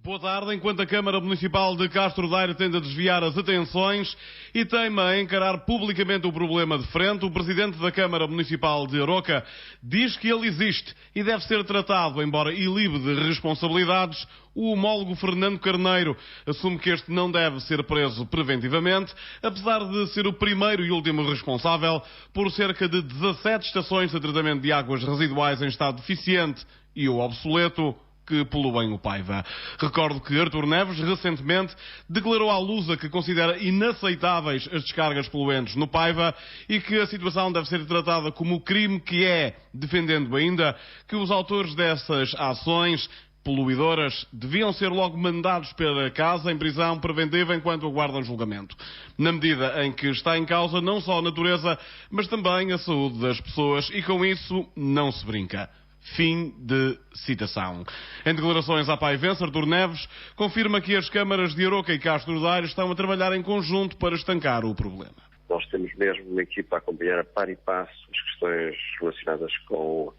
Boa tarde. Enquanto a Câmara Municipal de Castro Daire tende a desviar as atenções e teima a encarar publicamente o problema de frente, o Presidente da Câmara Municipal de Aroca diz que ele existe e deve ser tratado, embora ilíbe de responsabilidades. O homólogo Fernando Carneiro assume que este não deve ser preso preventivamente, apesar de ser o primeiro e último responsável por cerca de 17 estações de tratamento de águas residuais em estado deficiente e ou obsoleto que poluem o Paiva. Recordo que Artur Neves recentemente declarou à Lusa que considera inaceitáveis as descargas poluentes no Paiva e que a situação deve ser tratada como o crime que é, defendendo ainda que os autores dessas ações poluidoras deviam ser logo mandados para casa em prisão preventiva enquanto aguardam julgamento. Na medida em que está em causa não só a natureza, mas também a saúde das pessoas e com isso não se brinca. Fim de citação. Em declarações à Paivense, Artur Neves confirma que as câmaras de Aroca e Castro Daire estão a trabalhar em conjunto para estancar o problema. Nós temos mesmo uma equipa a acompanhar a par e passo as questões relacionadas com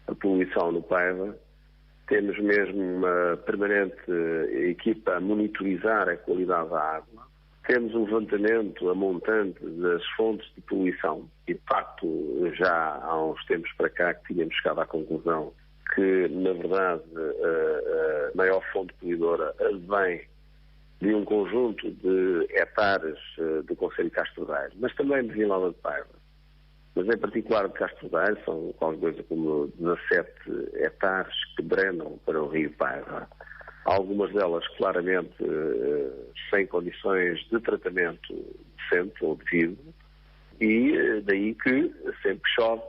a poluição no Paiva. Temos mesmo uma permanente equipa a monitorizar a qualidade da água. Temos um levantamento a montante das fontes de poluição e, de facto, já há uns tempos para cá que tínhamos chegado à conclusão que, na verdade, a maior fonte poluidora vem de um conjunto de hectares do concelho de Castro Daire, mas também de Vila de Paiva. Mas, em particular, de Castro Daire, são qualquer coisa como 17 hectares que drenam para o rio Paiva. Algumas delas claramente sem condições de tratamento decente ou devido, e daí que sempre chove,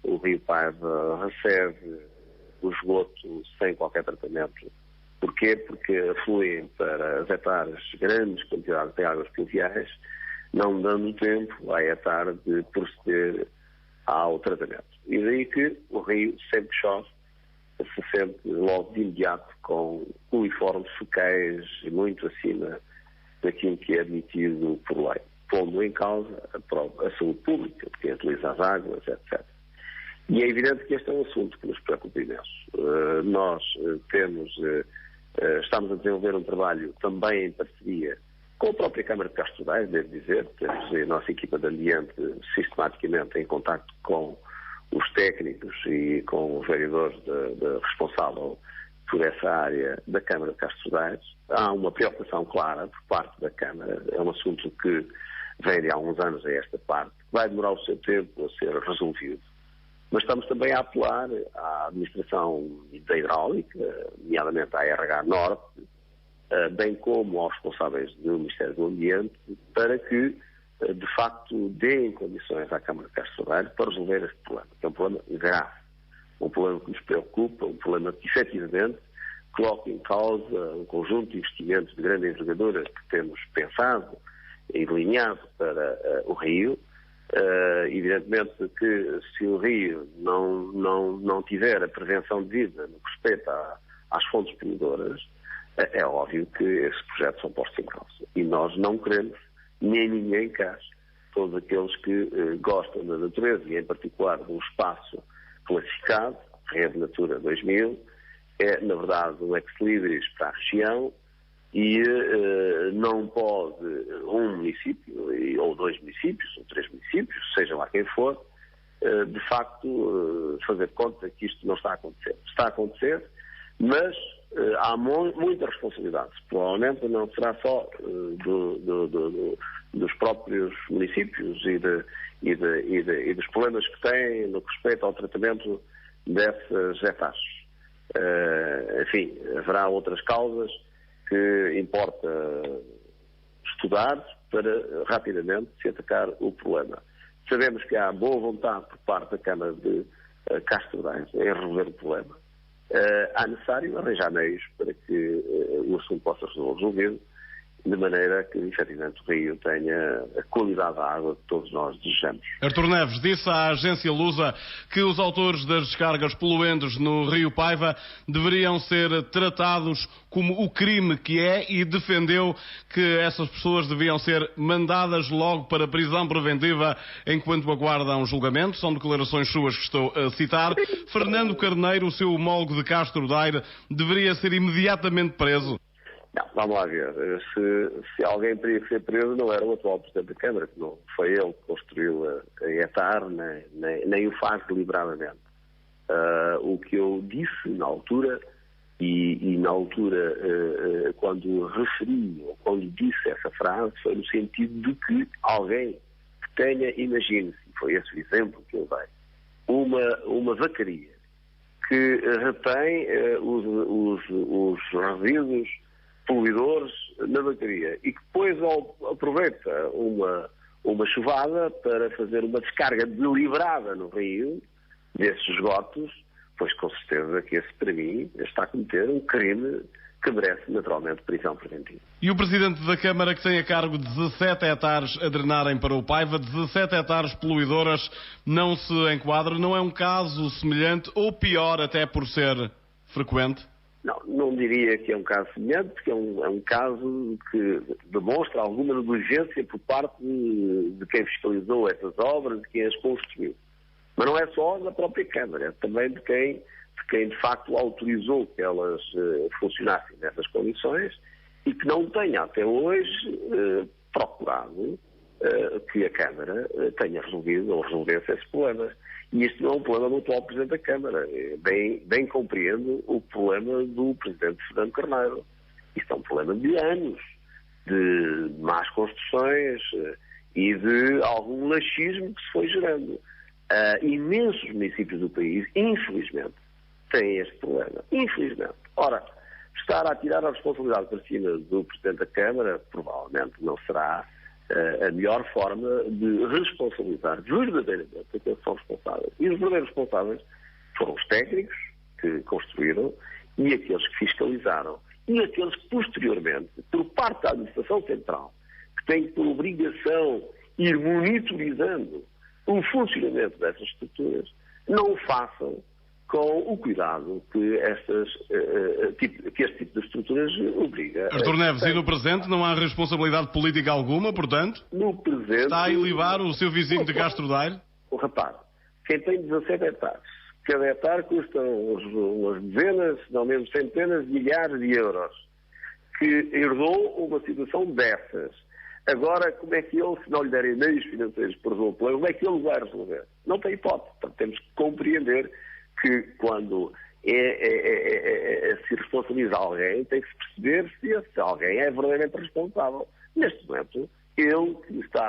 o rio Paiva recebe o esgoto sem qualquer tratamento. Porquê? Porque afluem para as hectares grandes quantidades de águas pluviais, não dando tempo à hectare de proceder ao tratamento. E daí que o rio sempre chove, se sente logo de imediato com coliformes fecais muito acima daquilo que é admitido por lei, pondo em causa a saúde pública de quem utiliza as águas, etc. E é evidente que este é um assunto que nos preocupa imenso. Nós estamos a desenvolver um trabalho também em parceria com a própria Câmara de Castro Daire, devo dizer. Temos a nossa equipa de ambiente sistematicamente em contacto com os técnicos e com os vereadores responsável por essa área da Câmara de Castro Daire. Há uma preocupação clara por parte da Câmara. É um assunto que vem de há uns anos a esta parte. Vai demorar o seu tempo a ser resolvido. Mas estamos também a apelar à administração da hidráulica, nomeadamente à RH Norte, bem como aos responsáveis do Ministério do Ambiente, para que de facto, deem condições à Câmara de Castro Daire para resolver este problema, que é um problema grave, um problema que nos preocupa, um problema que, efetivamente, coloca em causa um conjunto de investimentos de grande envergadura que temos pensado e delineado para o Rio. Evidentemente que se o Rio não tiver a prevenção devida no que respeita às fontes poluidoras, é óbvio que esses projetos são postos em causa. E nós não queremos nem ninguém quer. Todos aqueles que gostam da natureza e, em particular, de um espaço classificado, Rede Natura 2000, é, na verdade, um ex-libris para a região e não pode um município, ou 2 municípios, ou 3 municípios, seja lá quem for, de facto, fazer conta que isto não está a acontecer. Está a acontecer, mas há muita responsabilidade. Provavelmente não será só dos próprios municípios e dos problemas que têm no que respeita ao tratamento dessas hectares. Enfim, haverá outras causas que importa estudar para rapidamente se atacar o problema. Sabemos que há boa vontade por parte da Câmara de Castro Daire em resolver o problema. Há necessário arranjar meios para que o assunto possa ser resolvido de maneira que, efetivamente, o Rio tenha a qualidade da água que todos nós desejamos. Artur Neves disse à agência Lusa que os autores das descargas poluentes no Rio Paiva deveriam ser tratados como o crime que é e defendeu que essas pessoas deviam ser mandadas logo para prisão preventiva enquanto aguardam julgamento. São declarações suas que estou a citar. Fernando Carneiro, o seu homólogo de Castro Daire, deveria ser imediatamente preso. Não, vamos lá ver. Se alguém teria que ser preso, não era o atual Presidente da Câmara, que não foi ele que construiu a ETAR, nem o faz deliberadamente. O que eu disse na altura, e na altura, quando referi, ou quando disse essa frase, foi no sentido de que alguém que tenha, imagine-se, foi esse o exemplo que eu dei, uma vacaria que retém os resíduos poluidores na vacaria e que depois aproveita uma chuvada para fazer uma descarga deliberada no rio desses esgotos, pois com certeza que esse, para mim, está a cometer um crime que merece naturalmente prisão preventiva. E o Presidente da Câmara, que tem a cargo 17 hectares a drenarem para o Paiva, 17 hectares poluidoras, não se enquadra? Não é um caso semelhante ou pior até por ser frequente? Não diria que é um caso semelhante, porque é um caso que demonstra alguma negligência por parte de quem fiscalizou essas obras, de quem as construiu. Mas não é só da própria Câmara, é também de quem de facto autorizou que elas funcionassem nessas condições e que não tenha até hoje procurado que a Câmara tenha resolvido ou resolvesse esses problemas. E este não é um problema do atual Presidente da Câmara. Bem compreendo o problema do Presidente Fernando Carneiro. Isto é um problema de anos, de más construções e de algum laxismo que se foi gerando. Imensos municípios do país, infelizmente, têm este problema. Infelizmente. Ora, estar a tirar a responsabilidade para cima do Presidente da Câmara provavelmente não será a melhor forma de responsabilizar verdadeiramente aqueles que são responsáveis. E os verdadeiros responsáveis foram os técnicos que construíram e aqueles que fiscalizaram e aqueles que posteriormente, por parte da Administração Central, que têm por obrigação ir monitorizando o funcionamento dessas estruturas, não o façam com o cuidado que este tipo de estruturas obriga. Artur Neves, e no presente não há responsabilidade política alguma, portanto? No presente... Está a ilibar o seu vizinho de Castro Daire? Repare, quem tem 17 hectares, cada hectare custa umas dezenas, não mesmo centenas de milhares de euros, que herdou uma situação dessas. Agora, como é que ele, se não lhe derem meios financeiros para resolver o problema, como é que ele vai resolver? Não tem hipótese. Portanto, temos que compreender que quando se responsabiliza alguém, tem que se perceber se esse alguém é verdadeiramente responsável. Neste momento, ele que está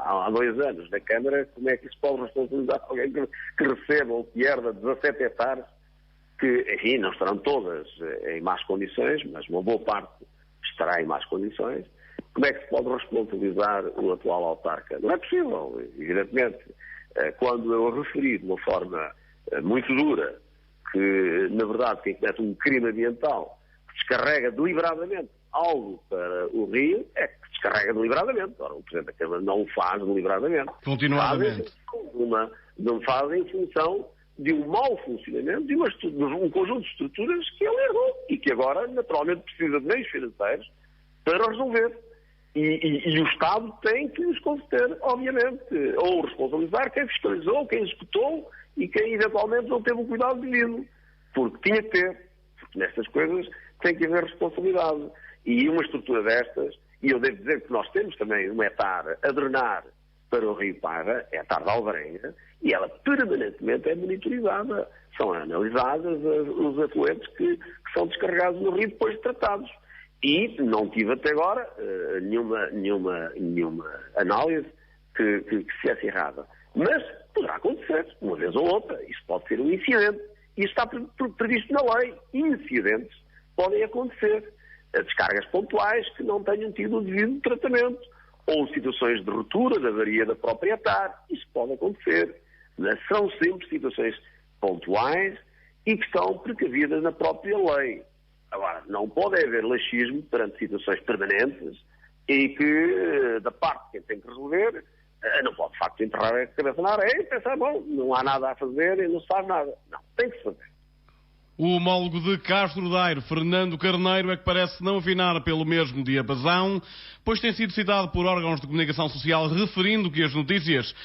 há 2 anos na Câmara, como é que se pode responsabilizar alguém que receba ou que herda 17 hectares, que, enfim, não estarão todas em más condições, mas uma boa parte estará em más condições. Como é que se pode responsabilizar o atual autarca? Não é possível, evidentemente. Quando eu referi de uma forma muito dura que, na verdade, quem comete um crime ambiental que descarrega deliberadamente algo para o rio, é que descarrega deliberadamente. Ora, o Presidente da Câmara não o faz deliberadamente. Continuadamente. Não faz em função de um mau funcionamento de um conjunto de estruturas que ele herdou e que agora, naturalmente, precisa de meios financeiros para resolver. E o Estado tem que os conceder, obviamente, ou responsabilizar quem fiscalizou, quem executou e quem eventualmente não teve o cuidado devido. Porque tinha que ter. Porque nestas coisas tem que haver responsabilidade. E uma estrutura destas, e eu devo dizer que nós temos também uma hectare a drenar para o Rio Paiva, é a hectare de Alvarenga, e ela permanentemente é monitorizada. São analisadas os afluentes que são descarregados no rio depois de tratados. E não tive até agora nenhuma análise que se é errada. Mas poderá acontecer, uma vez ou outra. Isso pode ser um incidente. Isso está previsto na lei. Incidentes podem acontecer. Descargas pontuais que não tenham tido o devido tratamento. Ou situações de ruptura da avaria da própria hectare. Isso pode acontecer. Mas são sempre situações pontuais e que estão precavidas na própria lei. Agora, não pode haver laxismo perante situações permanentes e que, da parte de quem tem que resolver, não pode, de facto, enterrar a cabeça na areia e pensar, bom, não há nada a fazer e não se faz nada. Não, tem que se fazer. O homólogo de Castro Daire, Fernando Carneiro, é que parece não afinar pelo mesmo diapasão, pois tem sido citado por órgãos de comunicação social referindo que as notícias,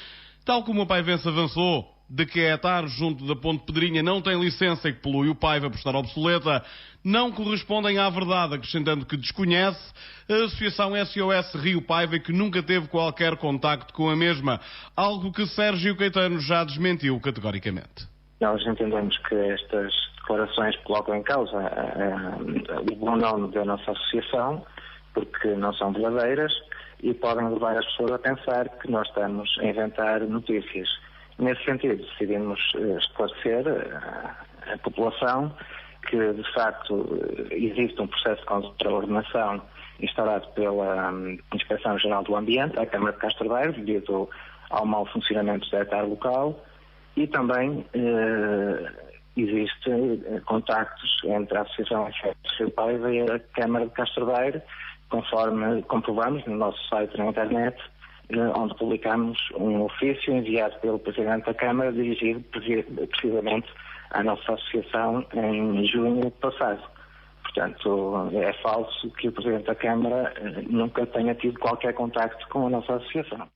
tal como o Paivense avançou, de que a etar junto da Ponte Pedrinha não tem licença e que polui o Paiva por estar obsoleta, não correspondem à verdade, acrescentando que desconhece a Associação SOS Rio Paiva e que nunca teve qualquer contacto com a mesma, algo que Sérgio Caetano já desmentiu categoricamente. Nós entendemos que estas declarações colocam em causa o bom nome da nossa associação, porque não são verdadeiras e podem levar as pessoas a pensar que nós estamos a inventar notícias. Nesse sentido, decidimos esclarecer a população que, de facto, existe um processo de contraordenação instaurado pela Inspeção-Geral do Ambiente, a Câmara de Castro Daire, devido ao mau funcionamento da etar local, e também existem contactos entre a Associação Rio Paiva e a Câmara de Castro Daire, conforme comprovamos no nosso site na internet, onde publicamos um ofício enviado pelo Presidente da Câmara, dirigido precisamente à nossa associação em junho passado. Portanto, é falso que o Presidente da Câmara nunca tenha tido qualquer contacto com a nossa associação.